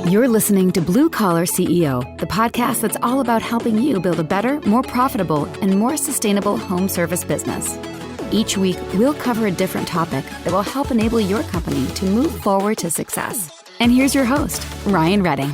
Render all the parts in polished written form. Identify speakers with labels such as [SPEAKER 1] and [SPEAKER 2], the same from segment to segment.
[SPEAKER 1] You're listening to Blue Collar CEO, the podcast that's all about helping you build a better, more profitable, and more sustainable home service business. Each week, we'll cover a different topic that will help enable your company to move forward to success. And here's your host, Ryan Redding.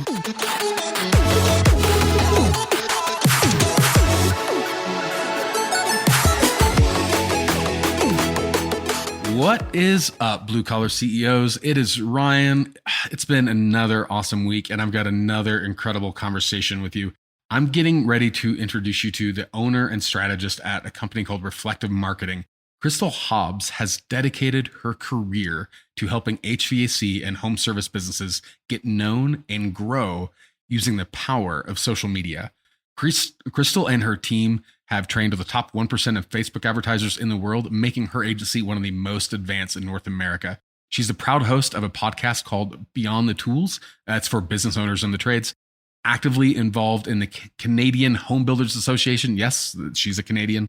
[SPEAKER 2] What is up, Blue Collar CEOs? It is Ryan. It's been another awesome week, and I've got another incredible conversation with you. I'm getting ready to introduce you to the owner and strategist at a company called Reflective Marketing. Krystal Hobbs has dedicated her career to helping HVAC and home service businesses get known and grow using the power of social media. Krystal and her team have trained the top 1% of Facebook advertisers in the world, making her agency one of the most advanced in North America. She's the proud host of a podcast called Beyond the Tools. That's for business owners in the trades. Actively involved in the Canadian Home Builders Association. Yes, she's a Canadian.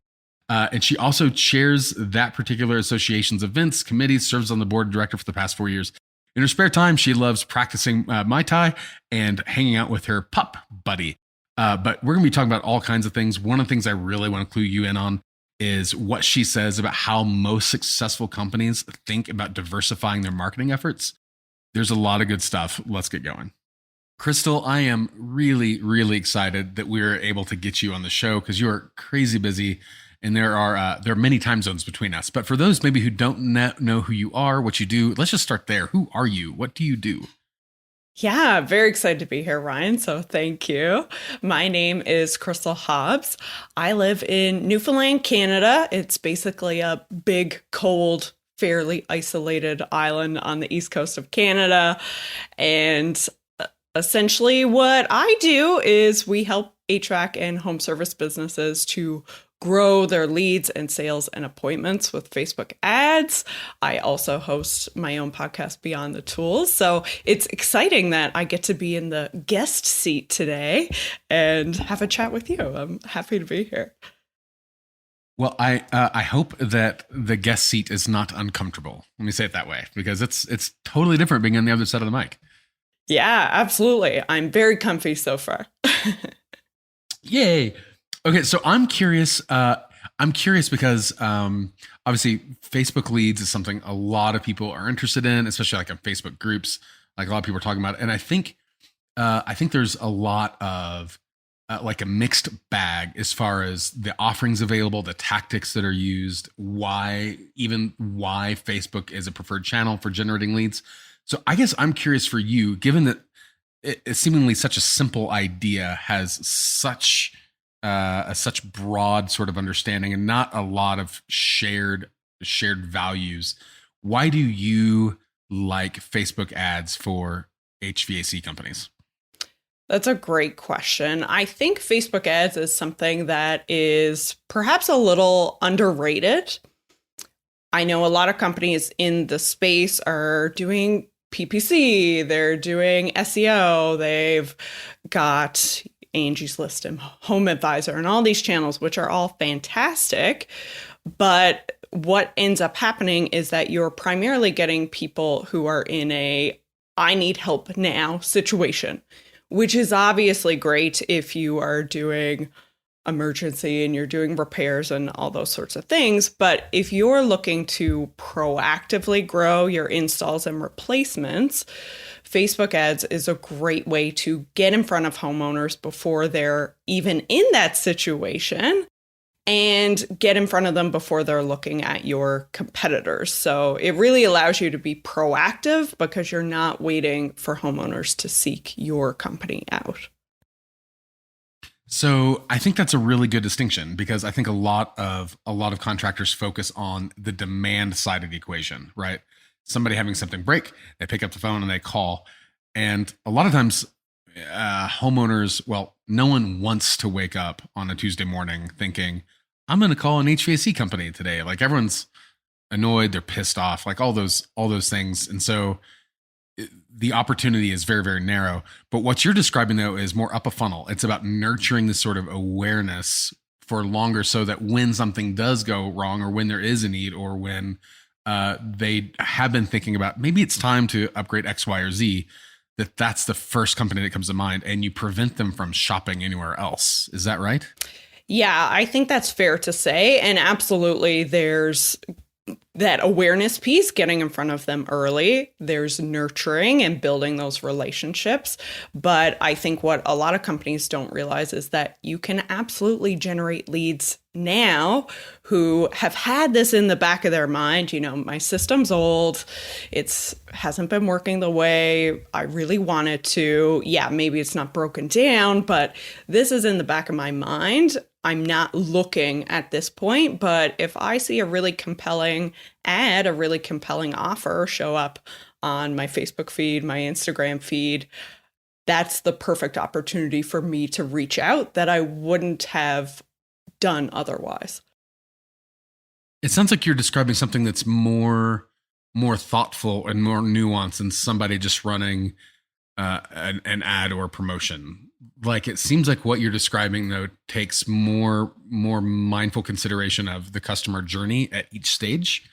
[SPEAKER 2] And she also chairs that particular association's events, committees, serves on the board of director for the past 4 years. In her spare time, she loves practicing Mai Tai and hanging out with her pup buddy. But we're going to be talking about all kinds of things. One of the things I really want to clue you in on is what she says about how most successful companies think about diversifying their marketing efforts. There's a lot of good stuff. Let's get going. Krystal, I am really, really excited that we're able to get you on the show because you are crazy busy and there are many time zones between us. But for those maybe who don't know who you are, what you do, let's just start there. Who are you? What do you do?
[SPEAKER 3] Yeah, very excited to be here, Ryan. So thank you. My name is Krystal Hobbs. I live in Newfoundland, Canada. It's basically a big, cold, fairly isolated island on the east coast of Canada. And essentially what I do is we help HVAC and home service businesses to grow their leads and sales and appointments with Facebook ads. I also host my own podcast, Beyond the Tools. So it's exciting that I get to be in the guest seat today and have a chat with you. I'm happy to be here.
[SPEAKER 2] Well, I hope that the guest seat is not uncomfortable. Let me say it that way, because it's totally different being on the other side of the mic.
[SPEAKER 3] Yeah, absolutely. I'm very comfy so far.
[SPEAKER 2] Yay. Okay, so I'm curious. Because obviously Facebook leads is something a lot of people are interested in, especially like on Facebook groups. Like a lot of people are talking about it, and I think there's a lot of like a mixed bag as far as the offerings available, the tactics that are used, why Facebook is a preferred channel for generating leads. So I guess I'm curious for you, given that it's seemingly such a simple idea has such broad sort of understanding and not a lot of shared values. Why do you like Facebook ads for HVAC companies?
[SPEAKER 3] That's a great question. I think Facebook ads is something that is perhaps a little underrated. I know a lot of companies in the space are doing PPC, they're doing SEO, they've got Angie's List and Home Advisor and all these channels, which are all fantastic. But what ends up happening is that you're primarily getting people who are in a I need help now situation, which is obviously great if you are doing emergency and you're doing repairs and all those sorts of things. But if you're looking to proactively grow your installs and replacements, Facebook ads is a great way to get in front of homeowners before they're even in that situation and get in front of them before they're looking at your competitors. So it really allows you to be proactive because you're not waiting for homeowners to seek your company out.
[SPEAKER 2] So I think that's a really good distinction because I think a lot of contractors focus on the demand side of the equation, right? Somebody having something break, they pick up the phone and they call. And a lot of times homeowners, well, no one wants to wake up on a Tuesday morning thinking, I'm going to call an HVAC company today. Like everyone's annoyed, they're pissed off, like all those things. And so the opportunity is very, very narrow. But what you're describing, though, is more up a funnel. It's about nurturing this sort of awareness for longer so that when something does go wrong or when there is a need or when they have been thinking about maybe it's time to upgrade X, Y, or Z, that's the first company that comes to mind, and you prevent them from shopping anywhere else. Is that right?
[SPEAKER 3] Yeah, I think that's fair to say. And absolutely, there's that awareness piece, getting in front of them early. There's nurturing and building those relationships. But I think what a lot of companies don't realize is that you can absolutely generate leads now who have had this in the back of their mind. You know, my system's old. It's hasn't been working the way I really want it to. Yeah, maybe it's not broken down, but this is in the back of my mind. I'm not looking at this point, but if I see a really compelling ad, a really compelling offer show up on my Facebook feed, my Instagram feed, that's the perfect opportunity for me to reach out that I wouldn't have done otherwise.
[SPEAKER 2] It sounds like you're describing something that's more thoughtful and more nuanced than somebody just running an ad or a promotion. Like, it seems like what you're describing, though, takes more mindful consideration of the customer journey at each stage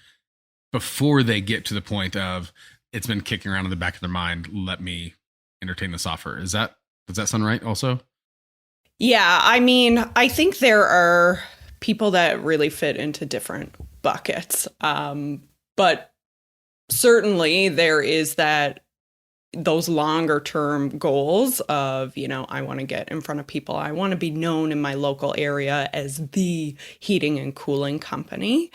[SPEAKER 2] before they get to the point of it's been kicking around in the back of their mind. Let me entertain this offer. Does that sound right also?
[SPEAKER 3] Yeah, I mean, I think there are people that really fit into different buckets. But certainly there is those longer term goals of, you know, I want to get in front of people. I want to be known in my local area as the heating and cooling company.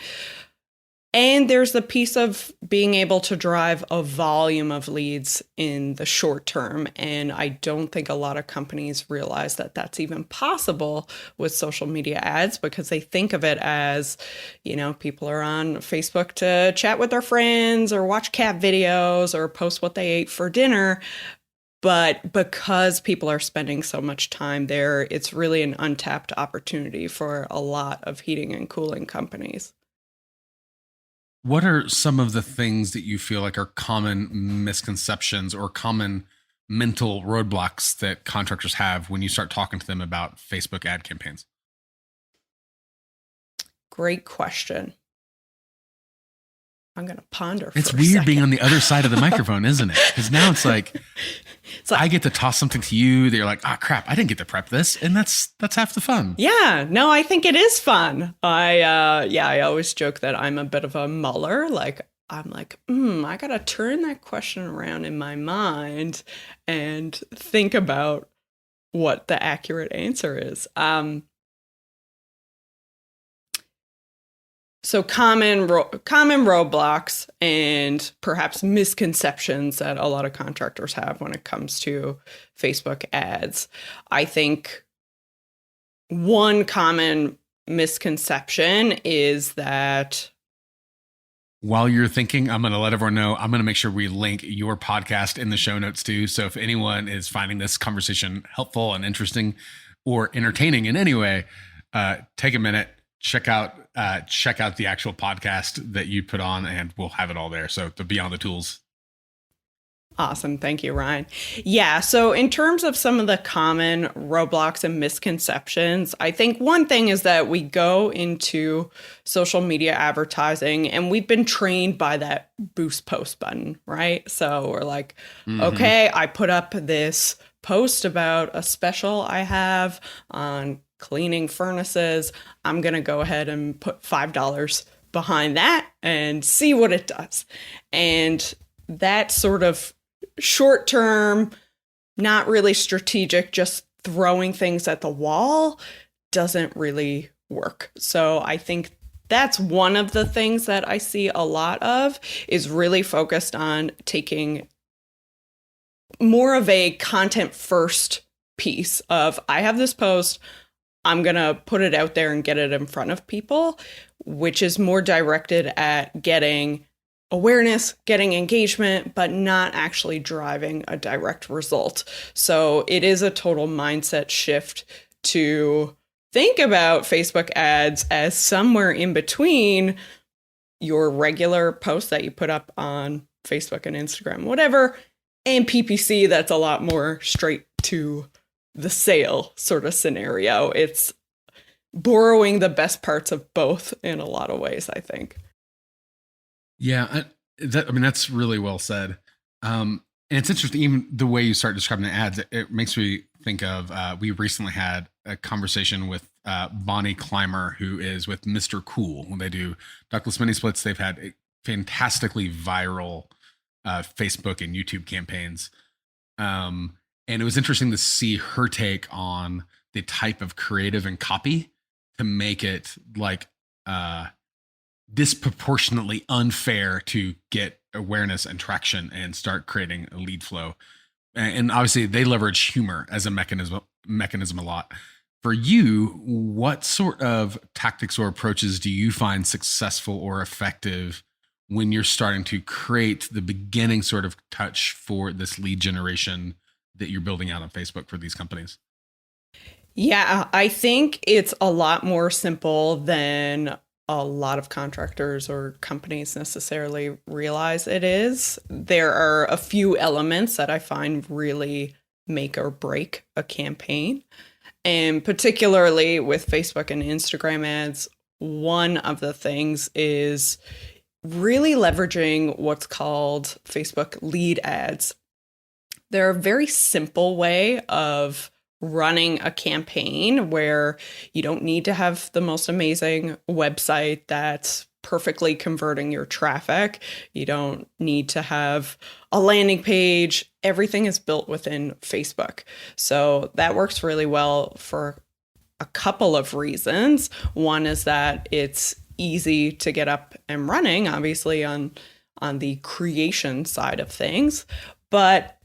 [SPEAKER 3] And there's the piece of being able to drive a volume of leads in the short term. And I don't think a lot of companies realize that that's even possible with social media ads, because they think of it as, you know, people are on Facebook to chat with their friends or watch cat videos or post what they ate for dinner. But because people are spending so much time there, it's really an untapped opportunity for a lot of heating and cooling companies.
[SPEAKER 2] What are some of the things that you feel like are common misconceptions or common mental roadblocks that contractors have when you start talking to them about Facebook ad campaigns?
[SPEAKER 3] Great question. I'm going to ponder for
[SPEAKER 2] It's
[SPEAKER 3] a
[SPEAKER 2] weird
[SPEAKER 3] second.
[SPEAKER 2] being on the other side of the microphone, isn't it? Because now it's like I get to toss something to you that you're like, oh crap, I didn't get to prep this. And that's half the fun.
[SPEAKER 3] Yeah, no, I think it is fun. I always joke that I'm a bit of a muller. Like, I'm like, I got to turn that question around in my mind and think about what the accurate answer is. So common roadblocks and perhaps misconceptions that a lot of contractors have when it comes to Facebook ads. I think one common misconception is that,
[SPEAKER 2] while you're thinking, I'm going to let everyone know, I'm going to make sure we link your podcast in the show notes too. So if anyone is finding this conversation helpful and interesting or entertaining in any way, take a minute, check out the actual podcast that you put on, and we'll have it all there. So the Beyond the Tools.
[SPEAKER 3] Awesome. Thank you, Ryan. Yeah. So in terms of some of the common roadblocks and misconceptions, I think one thing is that we go into social media advertising and we've been trained by that boost post button, right? So we're like, okay, I put up this post about a special I have on cleaning furnaces. I'm going to go ahead and put $5 behind that and see what it does. And that sort of short term, not really strategic, just throwing things at the wall doesn't really work. So I think that's one of the things that I see a lot of, is really focused on taking more of a content first piece of, I have this post, I'm going to put it out there and get it in front of people, which is more directed at getting awareness, getting engagement, but not actually driving a direct result. So it is a total mindset shift to think about Facebook ads as somewhere in between your regular post that you put up on Facebook and Instagram, whatever, and PPC that's a lot more straight to the sale sort of scenario. It's borrowing the best parts of both in a lot of ways, I think.
[SPEAKER 2] Yeah, that's really well said. And it's interesting, even the way you start describing the ads, it makes me think of, we recently had a conversation with Bonnie Clymer, who is with Mr. Cool. When they do ductless mini splits, they've had fantastically viral Facebook and YouTube campaigns. And it was interesting to see her take on the type of creative and copy to make it like disproportionately unfair to get awareness and traction and start creating a lead flow. And obviously they leverage humor as a mechanism a lot. For you, what sort of tactics or approaches do you find successful or effective when you're starting to create the beginning sort of touch for this lead generation that you're building out on Facebook for these companies?
[SPEAKER 3] Yeah, I think it's a lot more simple than a lot of contractors or companies necessarily realize it is. There are a few elements that I find really make or break a campaign. And particularly with Facebook and Instagram ads, one of the things is really leveraging what's called Facebook lead ads. They're a very simple way of running a campaign where you don't need to have the most amazing website that's perfectly converting your traffic. You don't need to have a landing page. Everything is built within Facebook. So that works really well for a couple of reasons. One is that it's easy to get up and running, obviously on the creation side of things, but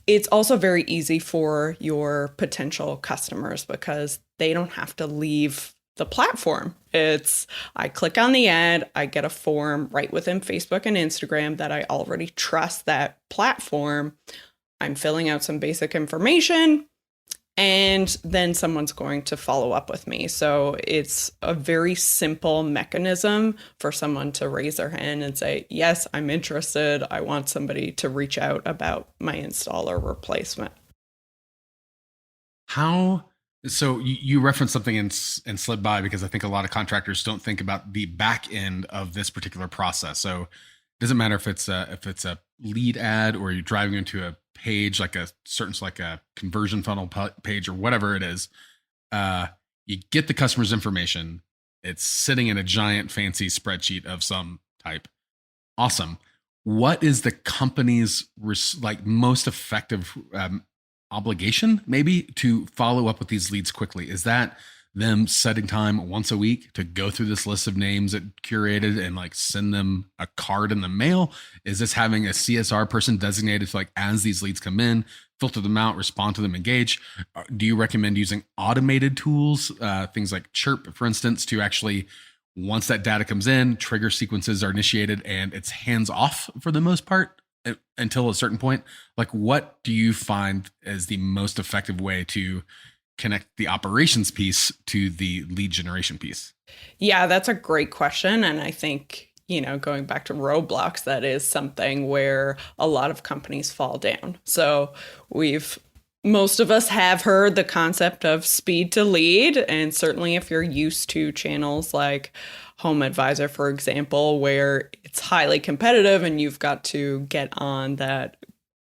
[SPEAKER 3] it's also very easy for your potential customers because they don't have to leave the platform. I click on the ad, I get a form right within Facebook and Instagram that I already trust that platform. I'm filling out some basic information, and then someone's going to follow up with me. So it's a very simple mechanism for someone to raise their hand and say, yes, I'm interested. I want somebody to reach out about my install or replacement.
[SPEAKER 2] So you referenced something and slid by, because I think a lot of contractors don't think about the back end of this particular process. So it doesn't matter if it's a lead ad or you're driving into a page like a conversion funnel page or whatever it is. You get the customer's information. It's sitting in a giant fancy spreadsheet of some type. Awesome. What is the company's most effective obligation maybe to follow up with these leads quickly? Is that them setting time once a week to go through this list of names that curated and send them a card in the mail? Is this having a CSR person designated to as these leads come in, filter them out, respond to them, engage? Do you recommend using automated tools, things like Chirp, for instance, to actually, once that data comes in, trigger sequences are initiated and it's hands off for the most part until a certain point? What do you find as the most effective way to connect the operations piece to the lead generation piece?
[SPEAKER 3] Yeah, that's a great question. And I think, going back to roadblocks, that is something where a lot of companies fall down. So most of us have heard the concept of speed to lead. And certainly if you're used to channels like Home Advisor, for example, where it's highly competitive and you've got to get on that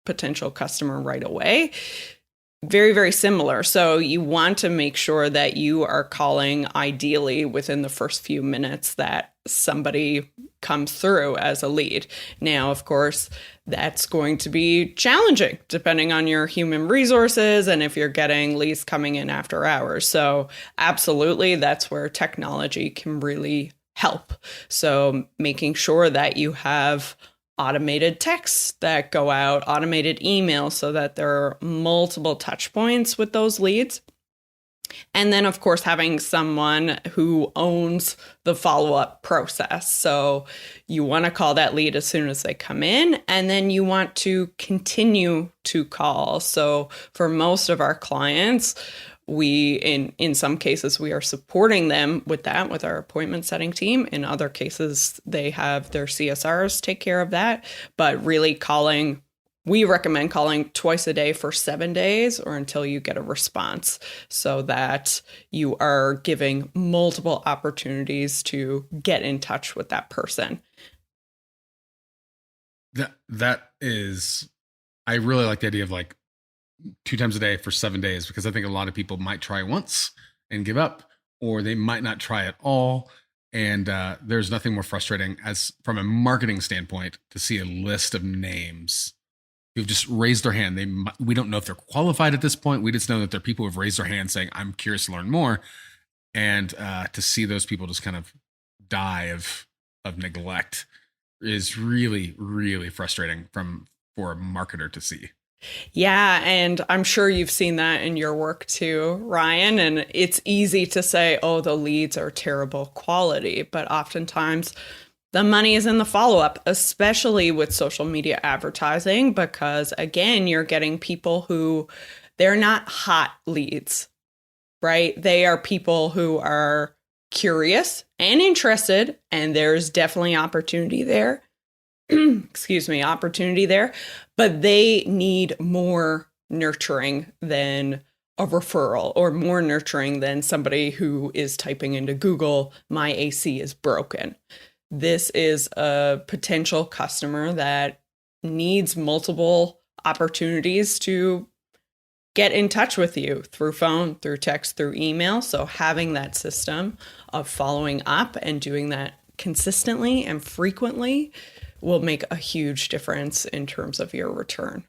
[SPEAKER 3] potential customer right away, very, very similar. So you want to make sure that you are calling ideally within the first few minutes that somebody comes through as a lead. Now, of course, that's going to be challenging depending on your human resources and if you're getting leads coming in after hours. So absolutely, that's where technology can really help. So making sure that you have automated texts that go out, automated emails, so that there are multiple touch points with those leads. And then, of course, having someone who owns the follow-up process. So you want to call that lead as soon as they come in, and then you want to continue to call. So for most of our clients, in some cases, we are supporting them with that, with our appointment setting team. In other cases, they have their CSRs take care of that. But really we recommend calling twice a day for 7 days or until you get a response, so that you are giving multiple opportunities to get in touch with that person.
[SPEAKER 2] That is I really like the idea of like 2 times a day for 7 days, because I think a lot of people might try once and give up, or they might not try at all. And there's nothing more frustrating, as from a marketing standpoint, to see a list of names who've just raised their hand. We don't know if they're qualified at this point. We just know that they're people who've raised their hand saying, I'm curious to learn more. And to see those people just kind of die of neglect is really, really frustrating for a marketer to see.
[SPEAKER 3] Yeah, and I'm sure you've seen that in your work too, Ryan. And it's easy to say, oh, the leads are terrible quality, but oftentimes the money is in the follow-up, especially with social media advertising, because again, you're getting people who they're not hot leads, right? They are people who are curious and interested, and there's definitely opportunity there. Opportunity there, but they need more nurturing than a referral, or more nurturing than somebody who is typing into Google, my AC is broken. This is a potential customer that needs multiple opportunities to get in touch with you through phone, through text, through email. So having that system of following up and doing that consistently and frequently will make a huge difference in terms of your return.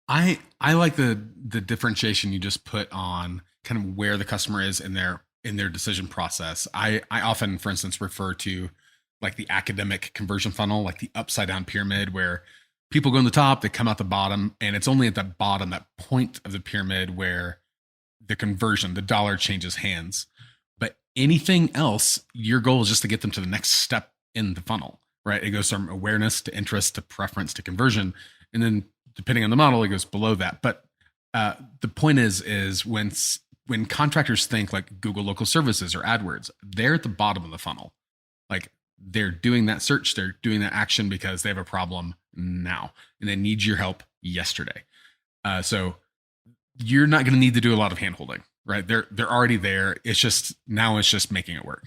[SPEAKER 2] I like the differentiation you just put on kind of where the customer is in their decision process. I often, for instance, refer to like the academic conversion funnel, like the upside down pyramid, where people go in the top, they come out the bottom, and it's only at the bottom, that point of the pyramid, where the conversion, the dollar changes hands. But anything else, your goal is just to get them to the next step in the funnel, right? It goes from awareness to interest to preference to conversion. And then depending on the model, it goes below that. But the point is when contractors think like Google Local Services or AdWords, they're at the bottom of the funnel. Like, they're doing that search, they're doing that action because they have a problem now and they need your help yesterday. So you're not going to need to do a lot of hand holding, right? They're already there. It's just making it work.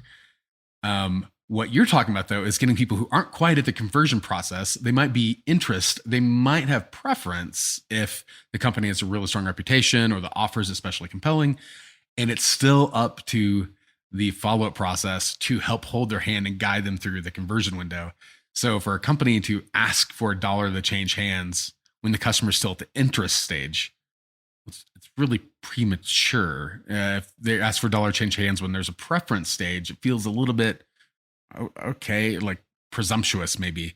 [SPEAKER 2] What you're talking about though is getting people who aren't quite at the conversion process. They might be interest, they might have preference if the company has a really strong reputation or the offer is especially compelling, and it's still up to the follow-up process to help hold their hand and guide them through the conversion window. So for a company to ask for $1 to change hands when the customer's still at the interest stage, it's really premature. If they ask for $1 change hands when there's a preference stage, it feels a little bit, okay, like presumptuous maybe.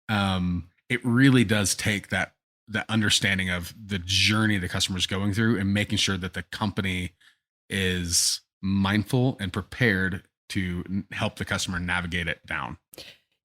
[SPEAKER 2] It really does take that understanding of the journey the customer's going through and making sure that the company is mindful and prepared to help the customer navigate it down.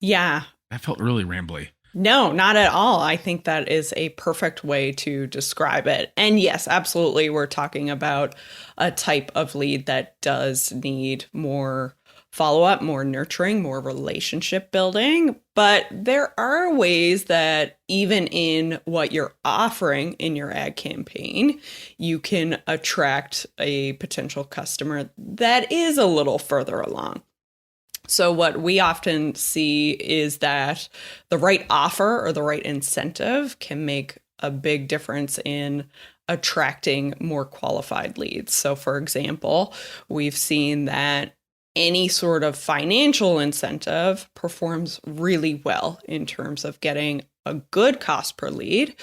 [SPEAKER 3] Yeah.
[SPEAKER 2] That felt really rambly.
[SPEAKER 3] No, not at all. I think that is a perfect way to describe it. And yes, absolutely, we're talking about a type of lead that does need more follow-up, more nurturing, more relationship building. But there are ways that even in what you're offering in your ad campaign, you can attract a potential customer that is a little further along. So what we often see is that the right offer or the right incentive can make a big difference in attracting more qualified leads. So for example, we've seen that any sort of financial incentive performs really well in terms of getting a good cost per lead.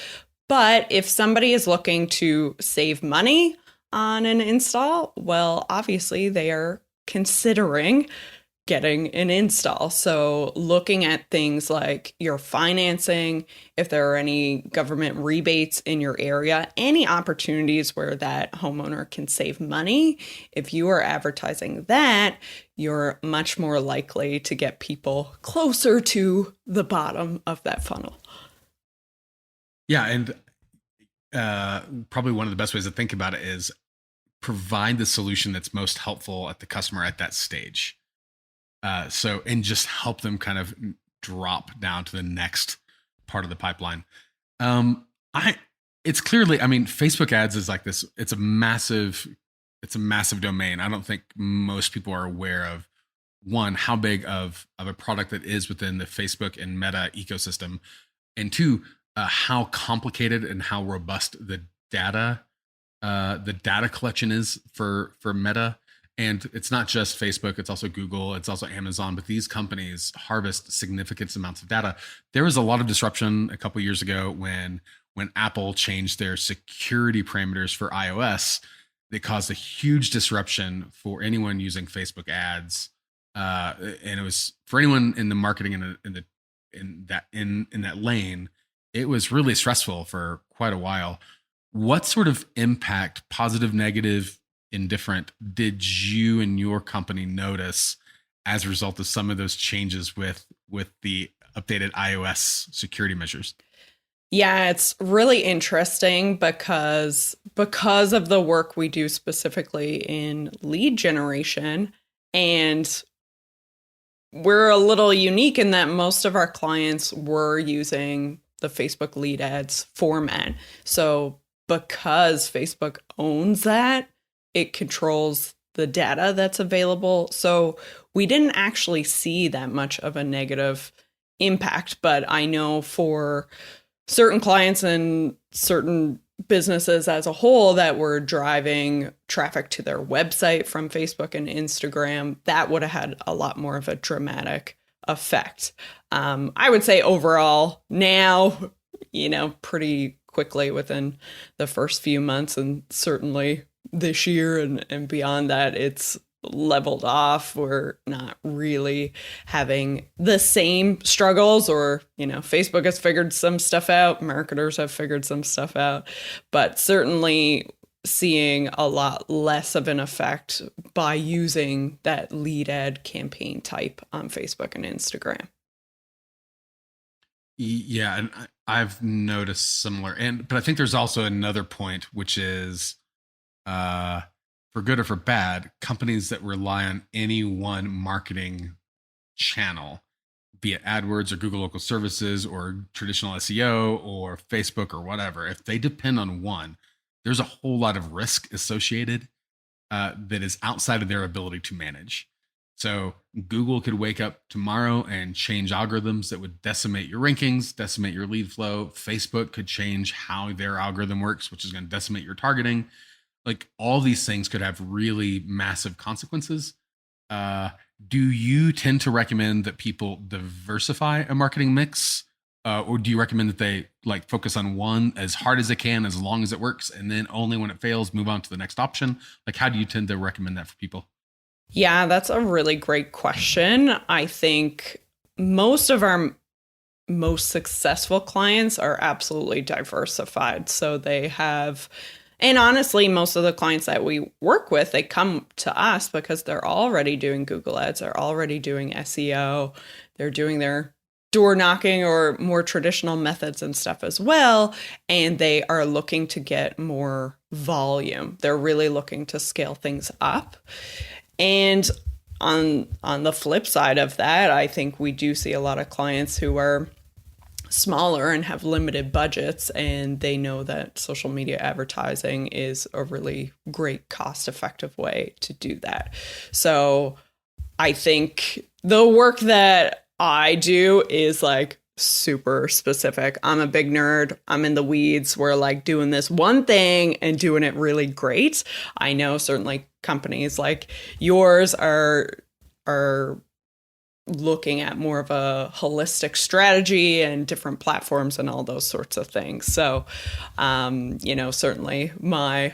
[SPEAKER 3] But if somebody is looking to save money on an install, well, obviously they are considering getting an install. So looking at things like your financing, if there are any government rebates in your area, any opportunities where that homeowner can save money, if you are advertising that, you're much more likely to get people closer to the bottom of that funnel.
[SPEAKER 2] Yeah, and probably one of the best ways to think about it is provide the solution that's most helpful at the customer at that stage. And just help them kind of drop down to the next part of the pipeline. It's clearly, I mean, Facebook ads is like this. It's a massive domain. I don't think most people are aware of, one, how big of a product that is within the Facebook and Meta ecosystem, and two, how complicated and how robust the data collection is for Meta. And it's not just Facebook, it's also Google, it's also Amazon, but these companies harvest significant amounts of data. There was a lot of disruption a couple of years ago when Apple changed their security parameters for iOS. That caused a huge disruption for anyone using Facebook ads. And it was for anyone in the marketing in that lane, it was really stressful for quite a while. What sort of impact, positive, negative, indifferent, did you and your company notice as a result of some of those changes with the updated iOS security measures?
[SPEAKER 3] Yeah, it's really interesting because of the work we do specifically in lead generation. And we're a little unique in that most of our clients were using the Facebook lead ads format. So because Facebook owns that, it controls the data that's available. So we didn't actually see that much of a negative impact. But I know for certain clients and certain businesses as a whole that were driving traffic to their website from Facebook and Instagram, that would have had a lot more of a dramatic effect. I would say overall now, pretty quickly within the first few months and certainly this year and beyond that, it's leveled off. We're not really having the same struggles, or Facebook has figured some stuff out, marketers have figured some stuff out, but certainly seeing a lot less of an effect by using that lead ad campaign type on Facebook and Instagram.
[SPEAKER 2] Yeah, and I've noticed similar, but I think there's also another point, which is for good or for bad, companies that rely on any one marketing channel, be it AdWords or Google Local Services or traditional SEO or Facebook or whatever, if they depend on one, there's a whole lot of risk associated that is outside of their ability to manage. So Google could wake up tomorrow and change algorithms that would decimate your rankings, decimate your lead flow. Facebook could change how their algorithm works, which is going to decimate your targeting. Like all these things could have really massive consequences. Do you tend to recommend that people diversify a marketing mix? Or do you recommend that they focus on one as hard as they can, as long as it works, and then only when it fails, move on to the next option? How do you tend to recommend that for people?
[SPEAKER 3] Yeah, that's a really great question. I think most of our most successful clients are absolutely diversified. So they have, and honestly, most of the clients that we work with, they come to us because they're already doing Google ads, they're already doing SEO, they're doing their door knocking or more traditional methods and stuff as well. And they are looking to get more volume. They're really looking to scale things up. And on the flip side of that, I think we do see a lot of clients who are smaller and have limited budgets, and they know that social media advertising is a really great cost-effective way to do that. So I think the work that I do is super specific. I'm a big nerd. I'm in the weeds. We're doing this one thing and doing it really great. I know certainly companies like yours are looking at more of a holistic strategy and different platforms and all those sorts of things. So, certainly my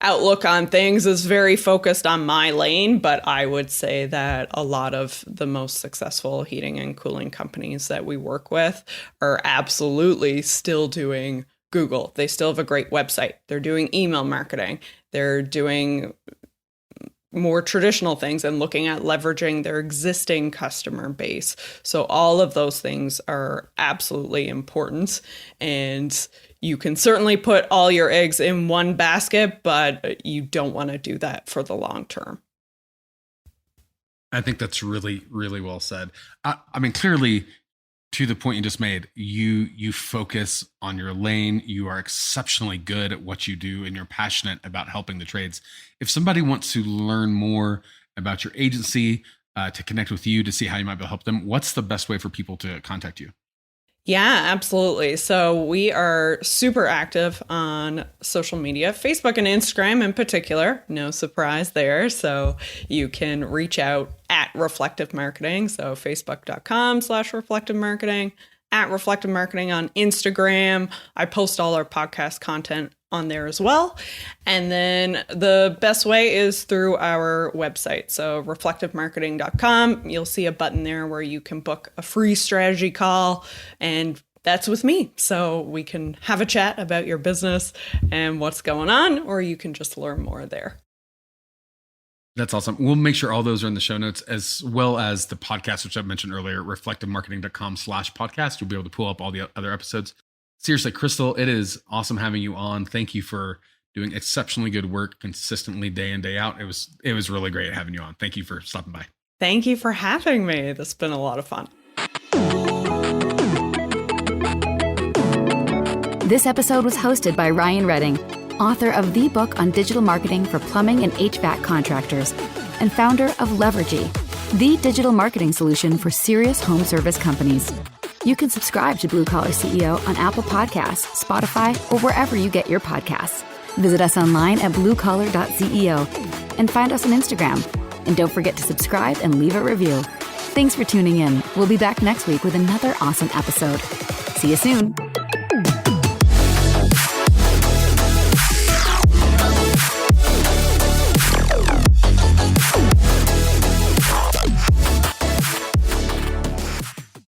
[SPEAKER 3] outlook on things is very focused on my lane, but I would say that a lot of the most successful heating and cooling companies that we work with are absolutely still doing Google. They still have a great website. They're doing email marketing. They're doing more traditional things and looking at leveraging their existing customer base. So all of those things are absolutely important. And you can certainly put all your eggs in one basket, but you don't want to do that for the long term.
[SPEAKER 2] I think that's really, really well said. I mean, clearly, to the point you just made, you focus on your lane. You are exceptionally good at what you do, and you're passionate about helping the trades. If somebody wants to learn more about your agency, to connect with you, to see how you might be able to help them, what's the best way for people to contact you?
[SPEAKER 3] Yeah, absolutely. So we are super active on social media, Facebook and Instagram in particular. No surprise there. So you can reach out at Reflective Marketing. So facebook.com/reflective marketing, at Reflective Marketing on Instagram. I post all our podcast content on there as well. And then the best way is through our website. So reflectivemarketing.com. You'll see a button there where you can book a free strategy call, and that's with me. So we can have a chat about your business and what's going on, or you can just learn more there.
[SPEAKER 2] That's awesome. We'll make sure all those are in the show notes, as well as the podcast, which I mentioned earlier, reflectivemarketing.com/podcast. You'll be able to pull up all the other episodes. Seriously, Krystal, it is awesome having you on. Thank you for doing exceptionally good work consistently day in, day out. It was really great having you on. Thank you for stopping by.
[SPEAKER 3] Thank you for having me. This has been a lot of fun.
[SPEAKER 1] This episode was hosted by Ryan Redding, author of the book on digital marketing for plumbing and HVAC contractors, and founder of Levergy, the digital marketing solution for serious home service companies. You can subscribe to Blue Collar CEO on Apple Podcasts, Spotify, or wherever you get your podcasts. Visit us online at BlueCollar.CEO and find us on Instagram. And don't forget to subscribe and leave a review. Thanks for tuning in. We'll be back next week with another awesome episode. See you soon.